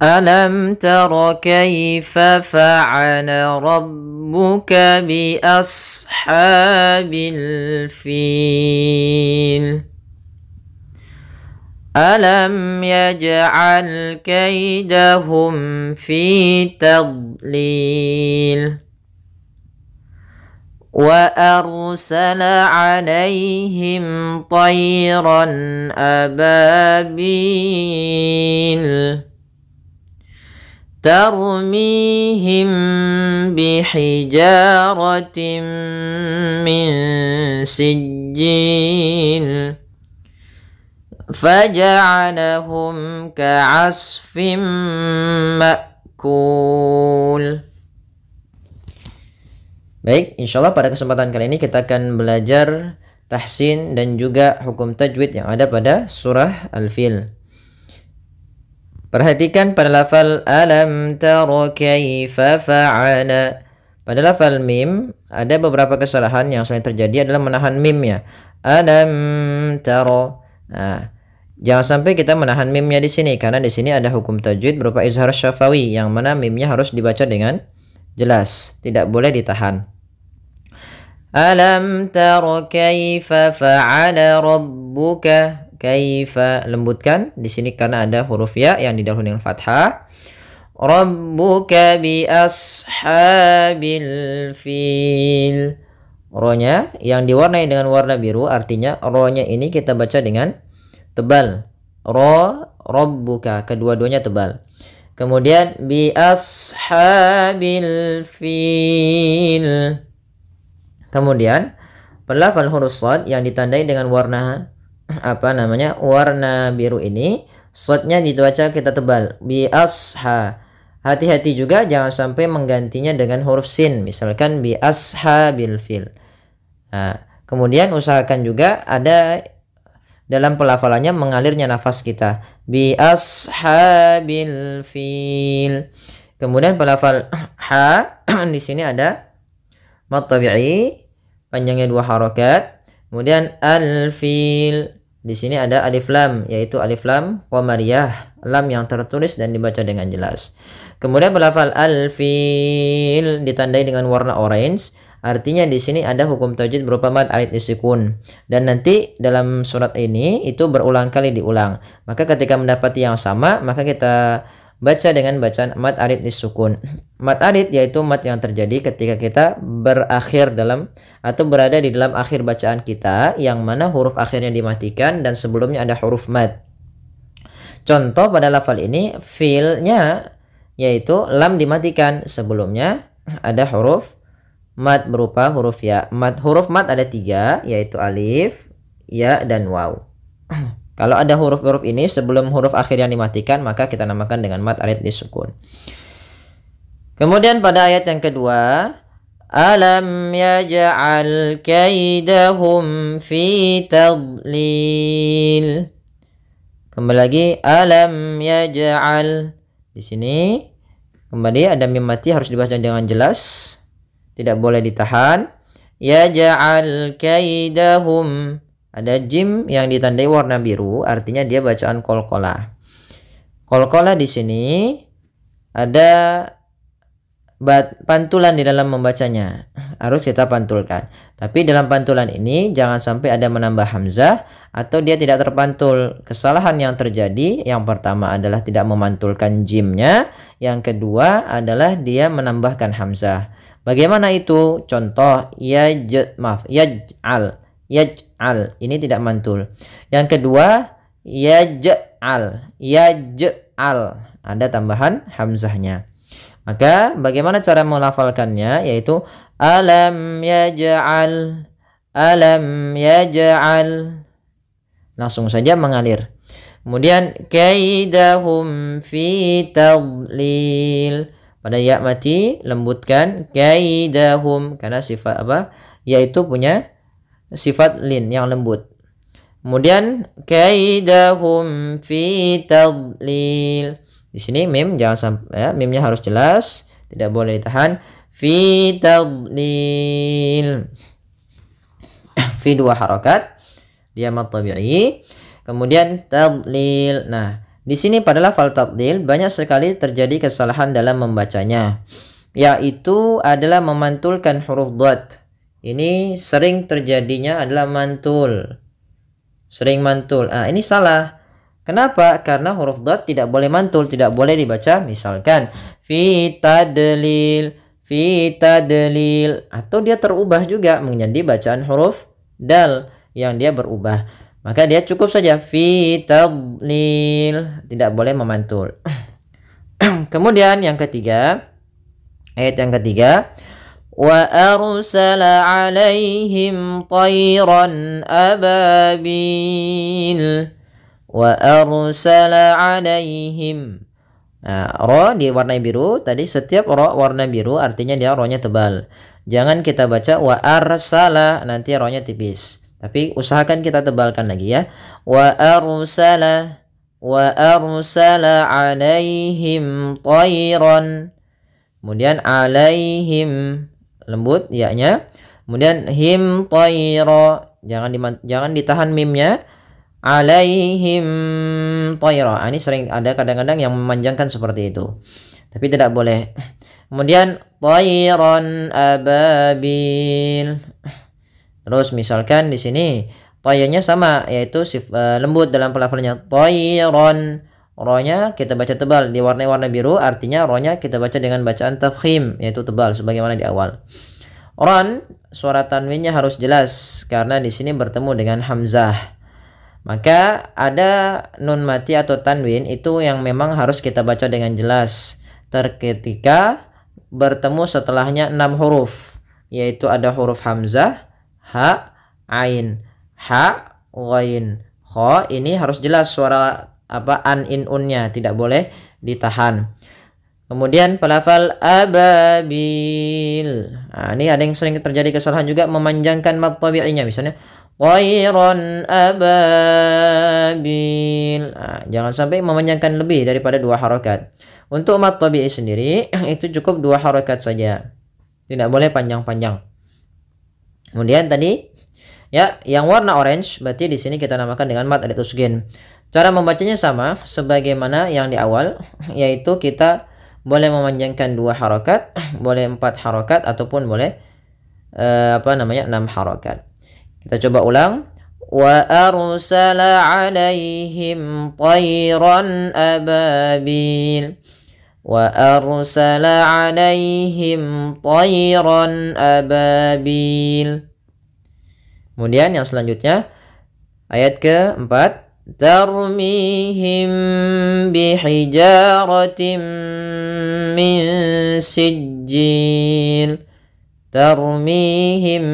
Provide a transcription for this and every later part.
ألم تر كيف فعل ربك بأصحاب الفيل ألم يجعل كيدهم في تضليل وأرسل عليهم طيرا أبابيل ترميهم بحجارة من سجيل فجعلهم كعصف مأكول. Baik, insyaallah pada kesempatan kali ini kita akan belajar tahsin dan juga hukum tajwid yang ada pada surah Al-Fil. Perhatikan pada lafal alam tara kaifa fa'ala. Pada lafal mim ada beberapa kesalahan yang sering terjadi adalah menahan mimnya. Alam tara. Nah, jangan sampai kita menahan mimnya di sini karena di sini ada hukum tajwid berupa izhar syafawi yang mana mimnya harus dibaca dengan jelas, tidak boleh ditahan. Alam tara kaifa fa'ala rabbuka. Kaifa lembutkan di sini karena ada huruf ya yang didahului dengan fathah. Rabbuka bi ashabil fil. Ro-nya yang diwarnai dengan warna biru, artinya ro-nya ini kita baca dengan tebal. Ro rabbuka, kedua-duanya tebal. Kemudian bi ashabil fil. Kemudian pelafal huruf shad yang ditandai dengan warna warna biru ini, shadnya dibaca kita tebal. Bi asha. Hati-hati juga jangan sampai menggantinya dengan huruf sin, misalkan bi ashabil fil. Nah, kemudian usahakan juga ada dalam pelafalannya mengalirnya nafas kita. Bi ashabil fil. Kemudian pelafal ha di sini ada mad tabi'i, panjangnya 2 harakat. Kemudian al-fil, di sini ada alif lam, yaitu alif lam qamariyah, lam yang tertulis dan dibaca dengan jelas. Kemudian pelafal al-fil ditandai dengan warna orange, artinya di sini ada hukum tajwid berupa mad arid disukun. Dan nanti dalam surat ini itu berulang kali diulang. Maka ketika mendapati yang sama, maka kita baca dengan bacaan mad arid disukun. Mad arid yaitu mad yang terjadi ketika kita berakhir dalam atau berada di dalam akhir bacaan kita yang mana huruf akhirnya dimatikan dan sebelumnya ada huruf mad. Contoh pada lafal ini filnya yaitu lam dimatikan, sebelumnya ada huruf mad berupa huruf ya. Huruf mad ada 3 yaitu alif, ya dan waw. Kalau ada huruf-huruf ini sebelum huruf akhir yang dimatikan maka kita namakan dengan mad arid disukun. Kemudian pada ayat yang kedua, alam yaj'al kaidahum fi tadlil. Kembali lagi alam yaj'al. Di sini kembali ada mim mati harus dibaca dengan jelas, tidak boleh ditahan. Yaj'al kaidahum. Ada jim yang ditandai warna biru, artinya dia bacaan qalqalah. Qalqalah di sini ada pantulan di dalam membacanya, harus kita pantulkan. Tapi dalam pantulan ini jangan sampai ada menambah hamzah atau dia tidak terpantul. Kesalahan yang terjadi yang pertama adalah tidak memantulkan jimnya, yang kedua adalah dia menambahkan hamzah. Bagaimana itu? Contoh yaj'al. Yaj'al ini tidak mantul. Yang kedua yaj'al. Yaj'al ada tambahan hamzahnya. Maka bagaimana cara melafalkannya, yaitu alam yaj'al. Alam yaj'al. Langsung saja mengalir. Kemudian kaidahum fi tadlil. Pada ya mati lembutkan kaidahum karena sifat yaitu punya sifat lin yang lembut. Kemudian kaidahum fi tadlil. Di sini mim jangan sampai ya, mimnya harus jelas, tidak boleh ditahan. Fi tadlil. Fi 2 harakat, dia mad tabi'i. Kemudian tadlil. Nah, Di sini pada lafal tafdil banyak sekali terjadi kesalahan dalam membacanya, yaitu adalah memantulkan huruf dhad. Ini sering terjadinya adalah mantul. Sering mantul. Ini salah. Kenapa? Karena huruf dhad tidak boleh mantul, tidak boleh dibaca misalkan fi tadlil, atau dia terubah juga menjadi bacaan huruf dal yang dia berubah. Maka dia cukup saja fi tadlil, tidak boleh memantul. Kemudian yang ketiga, ayat yang ketiga, wa arsala alaihim tayran ababil, wa arsala alaihim. Ro di warna biru, tadi setiap ro warna biru artinya dia ronya tebal. Jangan kita baca wa arsala, nanti ronya tipis. Tapi usahakan kita tebalkan lagi ya. Wa arsala alaihim tayran. Kemudian alaihim lembut ya-nya. Kemudian him tayra, jangan ditahan mimnya. Alaihim tayra. Ini sering ada kadang-kadang yang memanjangkan seperti itu. Tapi tidak boleh. Kemudian tayran ababil. Terus misalkan di sini tayanya sama, yaitu lembut dalam pelafalannya tayran. Ro-nya kita baca tebal, diwarnai warna biru, artinya ro-nya kita baca dengan bacaan tafkhim, yaitu tebal sebagaimana di awal. Ron, suara tanwinnya harus jelas karena di sini bertemu dengan hamzah. Maka ada nun mati atau tanwin itu yang memang harus kita baca dengan jelas ketika bertemu setelahnya 6 huruf, yaitu ada huruf hamzah, ha, ain, ha, ghain, kha. Ini harus jelas suara an, in, unnya, tidak boleh ditahan. Kemudian pelafal ababil. Ini ada yang sering terjadi kesalahan juga, memanjangkan mad tabi'inya, misalnya tayran ababil. Jangan sampai memanjangkan lebih daripada 2 harokat. Untuk mad tabi'i sendiri itu cukup 2 harokat saja, tidak boleh panjang-panjang. Kemudian tadi ya, yang warna orange berarti di sini kita namakan dengan mad alif usgin. Cara membacanya sama sebagaimana yang di awal, yaitu kita boleh memanjangkan 2 harokat, boleh 4 harokat, ataupun boleh 6 harokat. Kita coba ulang. Wa arsala alaihim tayran ababil. Wa arsala alaihim tayran ababil. Kemudian yang selanjutnya ayat keempat, tarmihim bihijaratin min sijil. Tarmihim,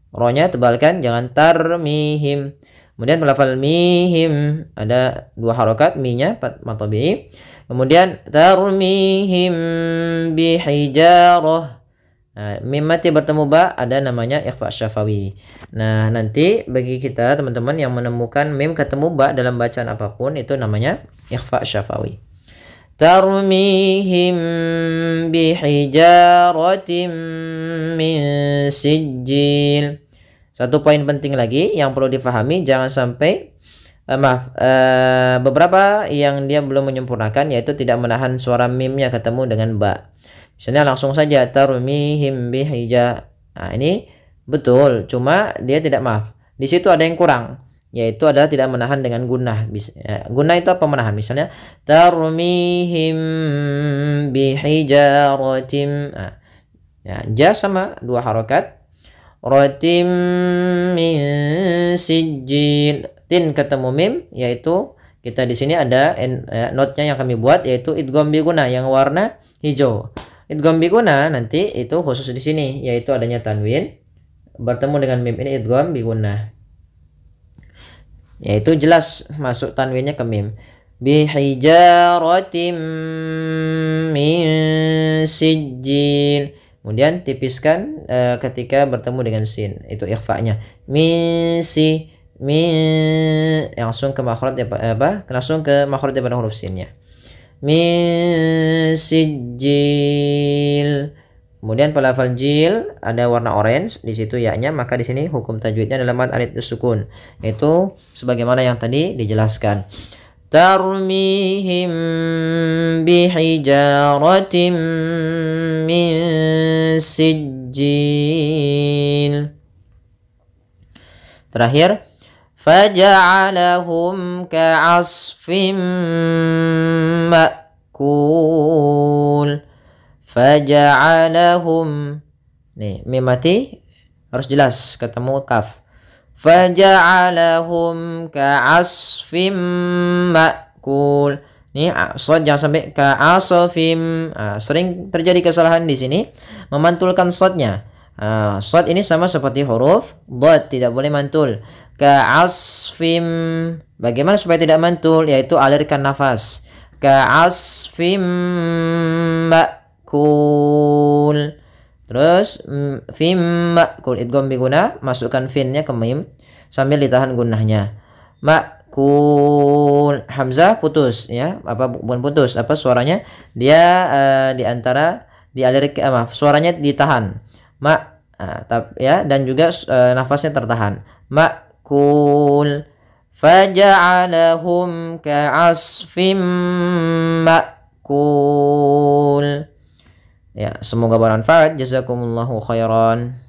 ro-nya tebalkan, jangan tarmihim. Kemudian pelafal mihim ada 2 harokat, mi-nya mad tabi'i. Kemudian tarmihim bihijarah. Mim mati bertemu ba ada namanya ikhfa syafawi. Nah, nanti bagi kita teman-teman yang menemukan mim ketemu ba dalam bacaan apapun, itu namanya ikhfa syafawi. Tarmihim bihijaratin min sijil. Satu poin penting lagi yang perlu difahami, jangan sampai beberapa yang dia belum menyempurnakan, yaitu tidak menahan suara mimnya ketemu dengan ba. Misalnya langsung saja tarmihim bihija. Ini betul, cuma dia tidak di situ ada yang kurang, yaitu adalah tidak menahan dengan gunnah. Gunnah itu apa menahan? Misalnya tarmihim bihijaratim. Ja sama 2 harokat. Ratim min sijil. Tin ketemu mim, yaitu kita di sini ada notnya yang kami buat, yaitu idgham bi gunnah yang warna hijau. Idgham bi gunnah nanti itu khusus di sini, yaitu adanya tanwin bertemu dengan mim, ini idgham bi gunnah. Yaitu jelas masuk tanwinnya ke mim. Bi hijaratim min sijil. Kemudian tipiskan ketika bertemu dengan sin, itu ikhfa-nya. Langsung ke makhraj langsung ke makhraj pada huruf sinnya. Min sijil. Kemudian pelafal jil ada warna orange di situ ya-nya, maka di sini hukum tajwidnya adalah mad alif sukun, itu sebagaimana yang tadi dijelaskan. tarmihim bihijaratin min sijil. Terakhir, faja'alahum ka'asfim ma'kul. Faja'alahum, nih mim mati harus jelas ketemu kaf. Faja'alahum ka'asfim ma'kul. Nih shad jangan sampai ka'asfim. Sering terjadi kesalahan di sini memantulkan shadnya. Shad ini sama seperti huruf dhad, tidak boleh mantul. Ka'asfim. Bagaimana supaya tidak mantul? Yaitu alirkan nafas. Ka'asfim ma'kul. Terus fim ma'kul, idgham bi guna, masukkan finnya ke mim sambil ditahan gunnahnya. Ma'kul, hamzah putus ya, bukan putus, suaranya dia di antara suaranya ditahan. Ya, dan juga nafasnya tertahan. Ma'kul. Faja'alahum ka'asfim ma'kul. Ya, semoga bermanfaat. Jazakumullahu khairan.